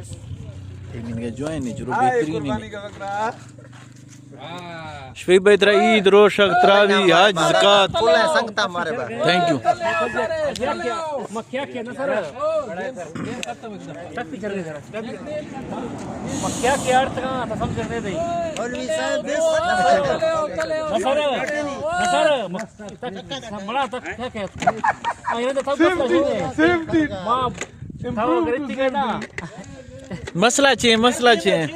इनके join नहीं जरूर बेहतरीन है शफीक भाई तेरा ईद रोशक तरावी हज ज़कात थैंक यू मसला चाहिए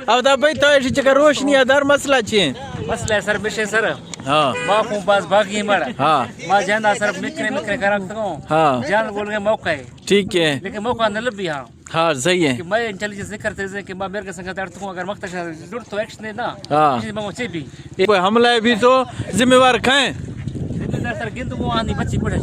अब दा भाई तो ऐसी जगह रोशनी आधार मसला चाहिए मसला सर बिशे सर हाँ बापू पास बागी मर हाँ मां जाना सर मिक्रे करक तो हाँ जान बोल के मौका है ठीक है लेकिन मौका न लबी हां हाँ सही है कि मैं इंटेलिजेंस करते हैं कि मैं मेरे के संग अर्थ को अगर मक्त जुड़ तो एक्शन है ना हाँ इसी में चाहिए भी कोई हमला है भी तो जिम्मेवार खाएं जिम्मेदार सर गिन तो वो आनी बच्ची पड़े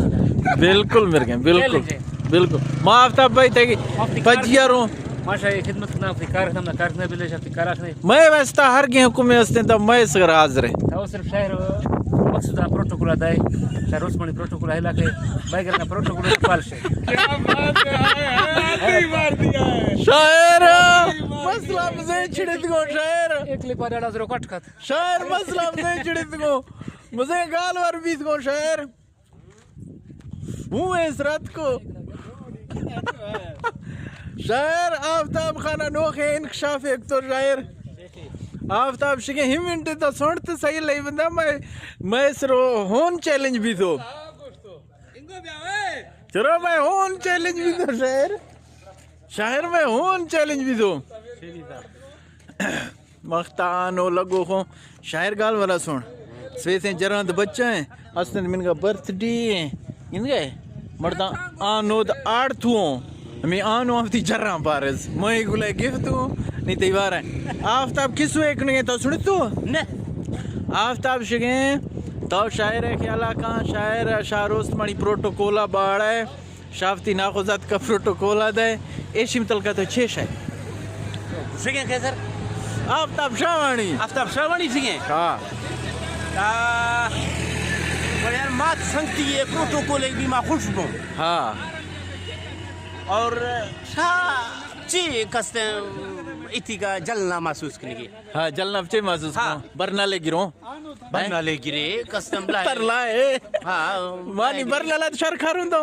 बिल्कुल मेरे के बिल्कुल बिल्कुल माफ था भाई थे पजियारों माशा खिदमत ना कार हम ना कार बिले शक्ति कार नहीं मैं वस्ता हर के हुक्म हस्ते तो मैं सर हाजिर है तो सिर्फ शहर मकसद प्रोटोकॉल अदाय शहर रोस्मणी प्रोटोकॉल है लाके बाइगर का प्रोटोकॉल पाल से क्या बात है आखिरी मार दिया है शायर मसला मुझे छिड़त को शायर एक लिपा डाला जरो कट खत शायर मसला मुझे छिड़त को मुझे गाल वर बीस को शायर हूँ इस रात को शायर आफ्ताब खाना नोखे इंकशाफ एक तो शायर आफ्ताब शिके हिम इंटे तो सुनत सही लई बंदा मैं सरो होन चैलेंज भी तो चलो मैं होन चैलेंज भी तो शायर में होन चैलेंज भी तो मख्तानो लगो को शायर गाल वाला सुन स्वेसे जरांत बच्चा है असन मिन का बर्थडे इन गए मर्दा आनो द आर्थुओ मैं आनो आफ्ती जर्रा पारस मैं गुले गिफ्ट हूँ नहीं त्योहार है आफ्ताब किस वे एक तो सुन तू ने आफ्ताब शिगे तो शायर है ख्याला का शायर शारोस मणि प्रोटोकॉल बाड़ है शाफ्ती नाखुजात का प्रोटोकॉल दे एशिम तल का तो छेश है सिगे के सर आफ्ताब शावानी सिगे हाँ पर यार मात संगति है प्रोटोकॉल एक भी मां खुश हूं हाँ और ची कस्ते इति का जलना महसूस करने हाँ जलना बच्चे महसूस हाँ बरनाले गिरो बरनाले गिरे कस्टम लाए हाँ मानी बरनाला शर खारूं तो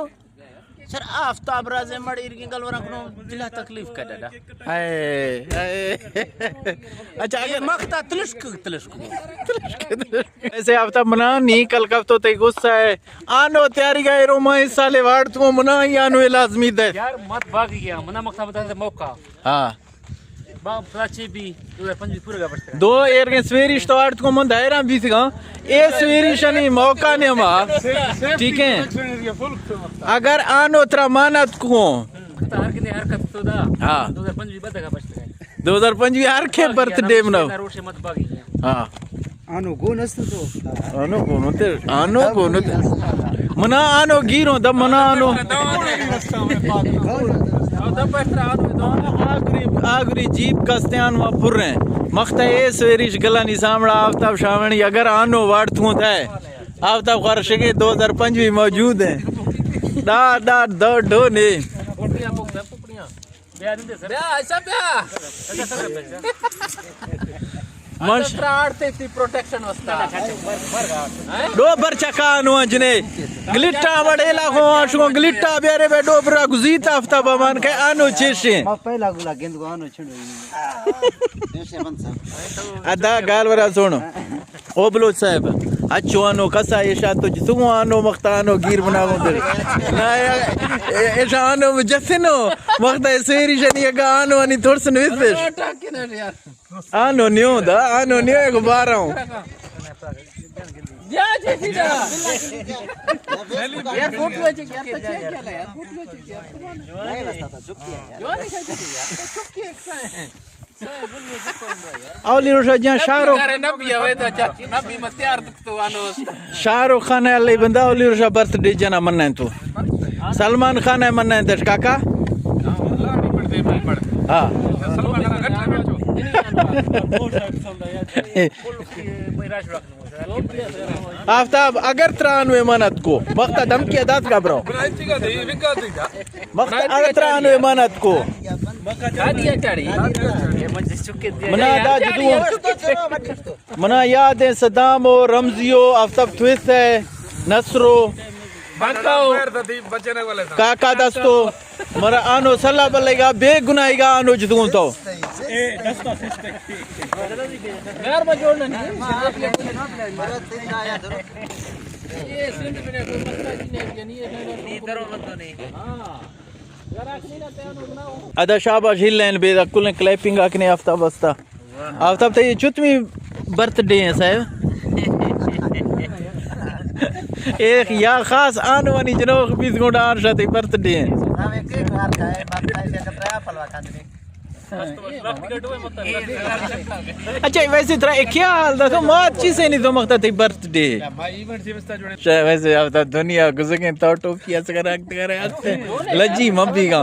सर आफ्ताब राजे मड़ी इरकी गलवरा को दिला तकलीफ का दादा अच्छा अगर मखता तलुष्क ऐसे आफ्ताब मना नहीं कल कब तो ते गुस्सा है आनो तैयारी का रोमा इस साले वार्ड तो मना ही आनो लाजमी दे यार मत भाग गया मना मखता बता मौका हाँ बाप प्राची भी 2005 पूरा का बचता दो एर के स्वेरिश तो आर्ट को मन दायरा भी थी ए स्वेरिश नहीं मौका नहीं हम ठीक है अगर आनो तरा मानत को हर किने हरकत तो दा हाँ 2005 भी बता का बचता है 2005 हर के बर्थडे मनाओ रोशे मत भाग हाँ आनो गोन असतो तो आनो गोनो मना आनो गिरो दम मना आनो आगरी जीप कस्त्यान वा फुर्रे मख्ता ए स्वेरिश गला निसामड़ा आफ्ताब शावणी अगर आनो वाड़ तू था आफ्ताब खर्श के 2005 भी मौजूद है दा दो ने प्रोटेक्शन दो बरचका अनुजने ग्लिटा बड़ेला को आशो ग्लिटा बेरे बे डोबरा गुजीत आफ्ताब मान के आनो चेशे म पहिला गुला गेंद को आनो छिडो अदा गाल वरा सुनो ओबलो साहब अच्छो आनो कसा येशा तो तू आनो मख्तानो गिर बनावो दे ना ऐसा आनो जसनो मख्ता सेरी जनी का आनो अनि थोड़सन विशेष आनो न्यो दा आनो न्यो एक बार हूं या जी जा यार फोटो है यार तो क्या ला यार फोटो है नहीं रास्ता था चुप किया यार चुप किया औली रोशा जहाँ शाहरुख नबी आवे तो चाची नबी मत तैयार तो आनो शाहरुख खान अल्लाह बंदा औली रोशा बर्थडे जना मन्ना है तो सलमान खान है मन्ना है दश काका हाँ आफ्ताब अगर 93 मनत को मख्ता धमकी अदात का ब्रो मख्ता अगर 93 मनत को दिया टाड़ी ये मुझे चुके दिया मना दा जदू मना याद है सदाम और रमजियो आफ्ताब ट्विस्ट है नसरो काका दस्तो मरा आनो सल्ला बलेगा बेगुनाहीगा आनो जदू तो घर में जोड़ना नहीं ये सिंध में कोई मसला नहीं है इधर मत नहीं अदा शाबाश हिलेन बेदा कुल क्लैपिंग आकने आफ्ताब वस्ता आफ्ताब ते चुतमी बर्थडे है साहब एक या खास आने वाली जनोख 20 गुंडा आन शादी बर्थडे है अच्छा वैसे तेरा एक क्या हाल था तो मौत अच्छी से नहीं तो मखता थी बर्थडे वैसे अब तो दुनिया गुजरे तो टोपी ऐसे कर रखते कर आते लज्जी मम्मी का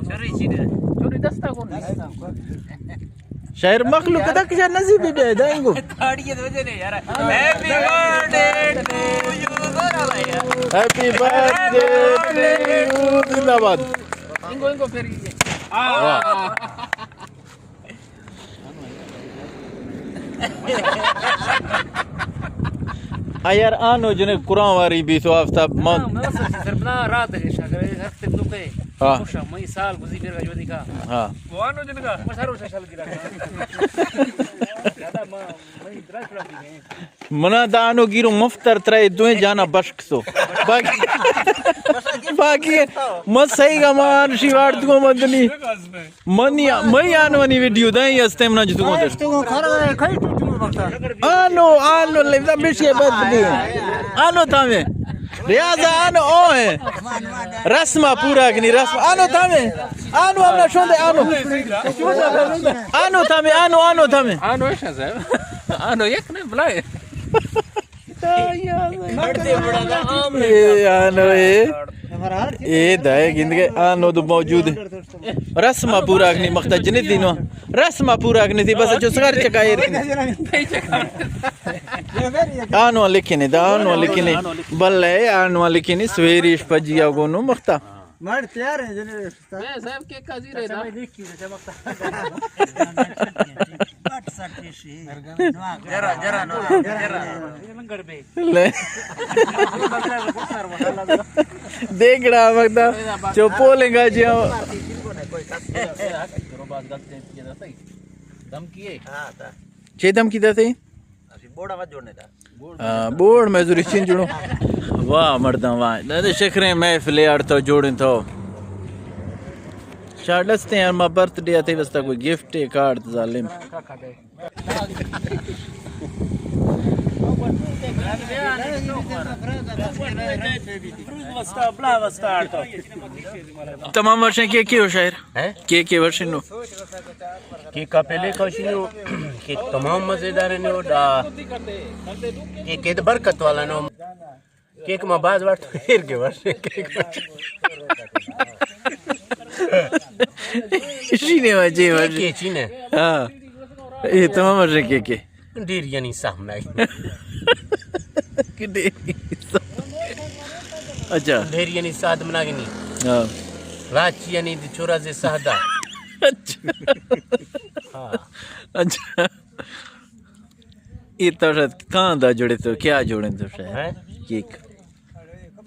चोरी दस्ता कौन शहर मखलूक का क्या नसीब है देंगो हैप्पी बर्थडे टू यू जिंदाबाद इनको फिर यार आनो जने कुरान वारी भी तो आफ्ताब मन सरबना रात है शगर हफ्ते दुखे हां खुश मई साल गुजी मेरा जो दिखा हां वो आनो जने का मसारो साल गिरा ज्यादा मई द्रस रखी मना दानो गिरो मुफ्तर तरे दुए जाना बश्क सो बाकी मत सही का मान शिवार तुम मदनी मनी मई आनवानी वीडियो दाई अस्ते मना जतु आनो लेदा बेशी बर्थडे आनो तामे रियाजा आनो ओ है रस्मा पूरा कि नहीं रस्मा आनो तामे आनो अपना शोंदे आनो तामे आनो ऐसा साहब आनो एक नहीं बुलाए आनो ये दाए गिंदगे आनो तो मौजूद है रस्मा पूरा कि नहीं मख्ता जने दिनो रस्मा पूरा कि नहीं थी बस जो सगर चकाए आनो लिखने दानो लिखने बल्ले आनो लिखने स्वेरिश पजिया गोनो मख्ता मर तैयार है जने मैं साहब के काजी रे ना लिख की चमकता जरा लंगर बे ले देख रहा मख्ता जो पोलेगा जी धमकी है हां ता छे धमकी देते बोड़ा मत जोड़ने था बोर्ड में जुड़ी चिन जुड़ो वाह मर्दा वाह दादे शखरे महफिल यार तो जोड़न तो शाडस्ते यार मा बर्थडे आते वस्ता कोई गिफ्ट है कार्ड जालिम तमाम वर्षें के हो शायर हैं के वर्षें नो कि का पहले कौशिनो कि तमाम मजेदार ने ओडा कि के बरकत वाला नो केक में बाज वाट फिर के वर्ष केक शीने वजे वर्ष के चीने हां ये तमाम वर्षें के डीर यानी सामने कि अच्छा ढेर यानी साद मनागनी हां राच यानी छोरा से सादा अच्छा ये तो कहाँ दा जोड़े तो क्या जोड़े तो शायर हैं केक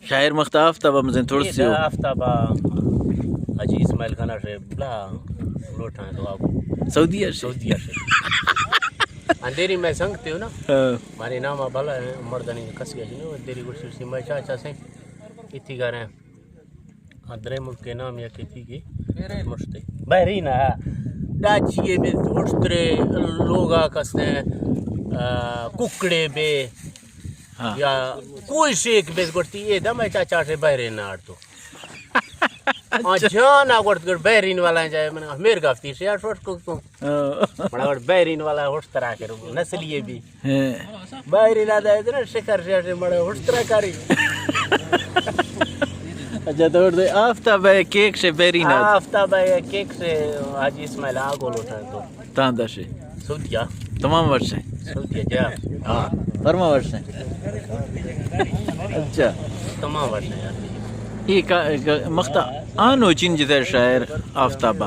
शायर मख्ताफ तब मजन थोड़ी सी हो आफ्ताबा अजी इस्माइल खाना से बला लोटा तो आप सऊदी सऊदी से अंधेरी में संगते हो ना मारे नाम भला है मर्दनी कसिया जी ने अंधेरी गुरसी से मैं चाचा से इतनी गा रहे हैं अदरे मुल्क के नाम या किसी की मुश्ते बहरीना डाचिए बे होस्त्रे लोगा कसने कुकड़े बे हाँ या कोई शेख बेस गोटी ये दम मैं चाचा से बहरीना आड़ तो जान आगोट कर बहरीन वाला जाए मैंने मेर गाफ्ती से यार शॉट को तो बड़ा बड़ा बहरीन वाला होस्ट तरह के नस्लिए भी बहरीन आदा है ना शिखर से बड़ा होस्ट तरह करी अच्छा तो दे आफ्ताब है केक से बेरी ना आफ्ताब है केक से आज इस्माइल आगो लोटा तो तांदा से सऊदिया तमाम वर्ष है सऊदिया जा हाँ फरमा वर्ष है अच्छा तमाम वर्ष है यार ये का मख्ता आनो चिन जिधर शायर आफ्ताबा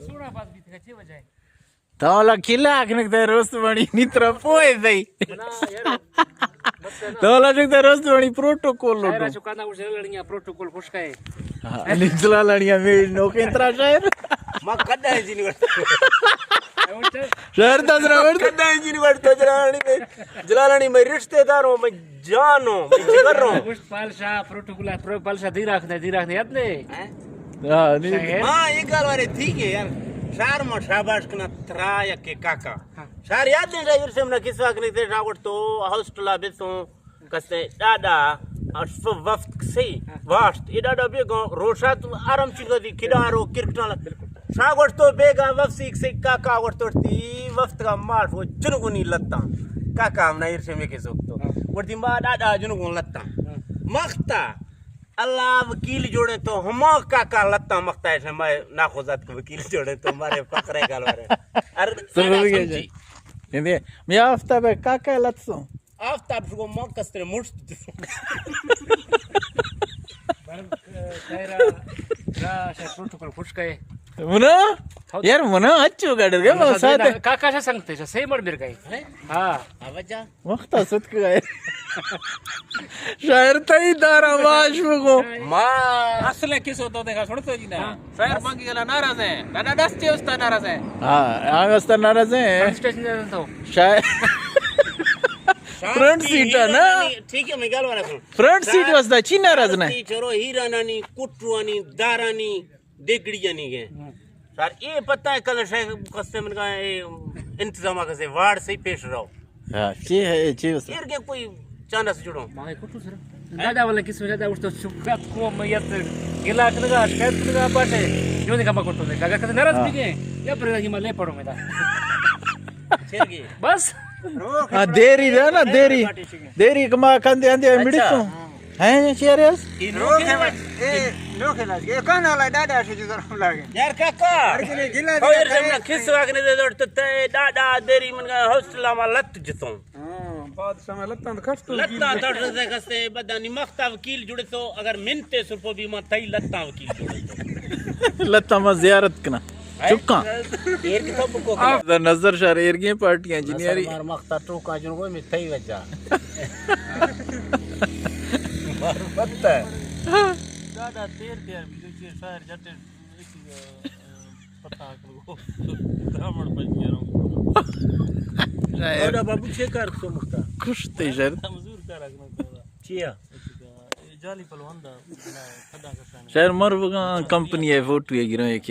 सोना बात भी थे अच्छी वजह है तोला किला आखने रोस्तवाणी नित्र पोए दई ना यार तोला जगता रोस्तवाणी प्रोटोकॉल लो शायरा चुकाना उसे लड़ियां प्रोटोकॉल खुश का है आणि जलालणिया मेळ नो केंद्रा शायर मग कड्डा जी निवडतो शहर तजरा वर्त कड्डा जी निवडतो जलालणी में रिश्तेदारों में जानो में जिगरों कुछ पालशा प्रोटोकॉल पालशा दी रखने याद नहीं हां नी शायर हाँ ये गल वाले ठीक है यार शार में शाबाश कना त्राया के काका शार याद नहीं रही से हमने किस वक्त नहीं थे रावट तो हॉस्टल बेसो कसे दादा और सब वक्त से वास्ट ये दादा बेगो रोशा तो आराम चिंगा दी खिडारो किरकटला शागोट तो बेगा वफ्सी से काका वट तोड़ती वक्त का मार वो जुनगुनी लत्ता काका हमने इर से में के सकतो वरती मा दादा जुनगुन लत्ता मख्ता अल्लाह वकील जोड़े तो हम काका लत्ता मखता है मैं नाखुजात के वकील जोड़े तो हमारे पकड़े गल वाले अरे समझ गए इंदे मी आफ्ता बे काका लत्सो आफ्ताब को मौक कस्ते मुश्त शायरा शायद प्रोटोकॉल खुश का है मुना यार मुना अच्छो गाडर गे मग साथ काका से सांगते सही मर बिर काय हां आवाजा वक्त असत काय शायर तई दारा माश मगो मा असले किस होतो ते का सोडतो जी ना शायर मागे गेला नाराज आहे दादा दसते असता नाराज आहे हां आग असता नाराज आहे स्टेशन जातो शायर फ्रंट सीट ना ठीक है मैं गल वाला फ्रंट सीट वाजता ची नाराज नाही चोरो हीरानानी कुटरुआनी दारानी देगड़ियानी गे सर ये पता है कल शायद कस्ते मन का इंतजाम कसे वार्ड से पेश रहो हां ची है ची वस यार के कोई चांदा से जुड़ो मागे कुठू सर दादा वाला किस वजह उठतो सुखात को मयत गेला कनगा शिकायत कनगा पाटे योनी काम करतो ते काका कसे नाराज बिगे या पर हिमालय पडो मेदा छेरगी बस हां देरी दा ना देरी कमा कंदे अंदे मिडितो हैं सीरियस यार काका हो यार हमने किस वक्त ने दे तो ते दादा देरी मन का हॉस्टल में लत जतो बाद समय लत्ता खटतो लत्ता तोड़ से कसे बदानी मख्ता वकील जुड़े तो अगर मिनते सुरपो भी मत तई लत्ता वकील जुड़े लत्ता में जियारत कना चुक्का एर के सब को नजर शार एरगी पार्टियां इंजीनियरी मार मख्ता तो का जुन को में तई वजा मार पत्ता दादा देर बीजे शायर जटे पता को ब्राह्मण बन गया शायर ओडा बाबू छे कर तो मख्ता खुश थे शायर मजदूर का रखना चिया जाली पलवान दा खदा का शायर मर कंपनी है फोटो है गिरो एक